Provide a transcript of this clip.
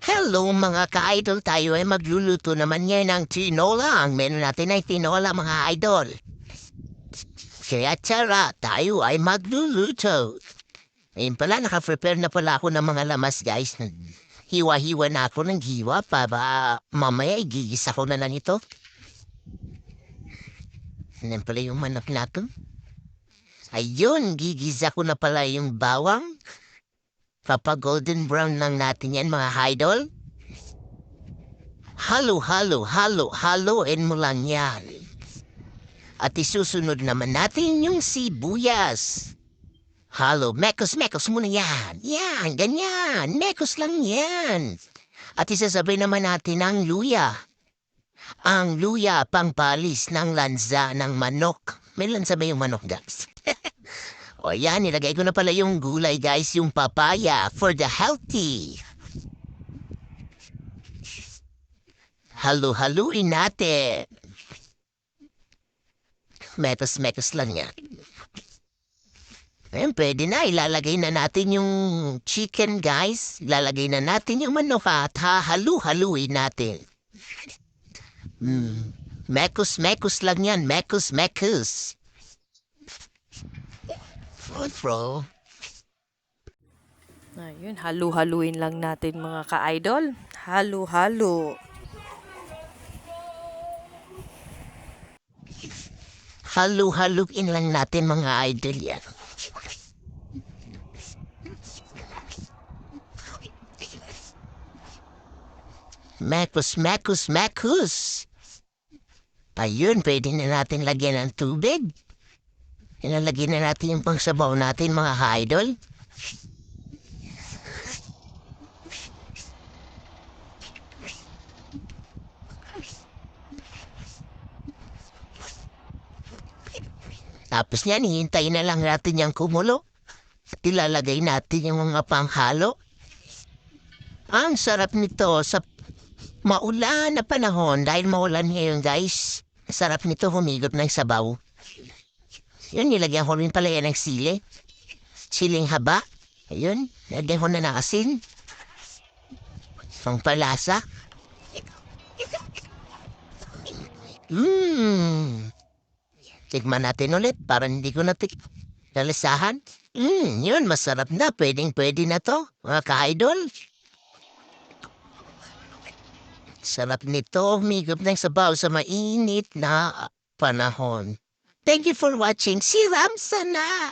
Hello mga ka-idol, tayo ay magluluto naman ngayon ng tinola. Ang menu natin ay tinola mga idol. Kaya tara, tayo ay magluluto. Ayun pala, naka-prepare na pala ako ng mga lamas guys. Hiwa-hiwa na ako ng hiwa para mamaya igigisa ko na lang ito. Yan pala yung manok natin. Ayun, gigisa ko na pala yung bawang. Papa golden brown lang natin yan mga idol. Halo-halo-halo-haloin mo lang yan. At isusunod naman natin yung sibuyas. Halo, mekos-mekos muna yan. Yan, ganyan. Mekos lang yan. At isasabay naman natin ang luya. Ang luya, pangpalis ng lansa ng manok. May lansa ba yung manok, guys? O yan, nilagay ko na pala yung gulay, guys. Yung papaya for the healthy. Halo-haluin natin. Metos-metos lang yan. Ayun, pwede na. Ilalagay na natin yung chicken, guys. Ilalagay na natin yung manok at hahalu-haluin natin. Mekos-mekos lang yan. Mekos-mekos. Food, bro. Ayun, halu-haluin lang natin mga ka-idol. Halu-halo. Halu-haluin lang natin mga idol yan. Mekos-mekos-mekos. Ayun, pwede na natin lagyan ng tubig. Ilalagay na natin yung pangsabaw natin mga idol. Tapos niyan, hihintayin na lang natin yung kumulo. At ilalagay natin yung mga panghalo. Ang sarap nito sa maulan na panahon. Dahil maulan ngayon guys, sarap nito humigop ng sabaw. Yun, nilagyan ko rin pala yan ng sili. Siling haba. Ayun, nilagyan ko na ng asin. Pangpalasa. Tikman natin ulit para hindi ko nalisahan. Yun, masarap na. Pwedeng-pwede na to, mga ka-idol. Sarap nito, humigop ng sabaw sa mainit na panahon. Thank you for watching. Si Ramsa na!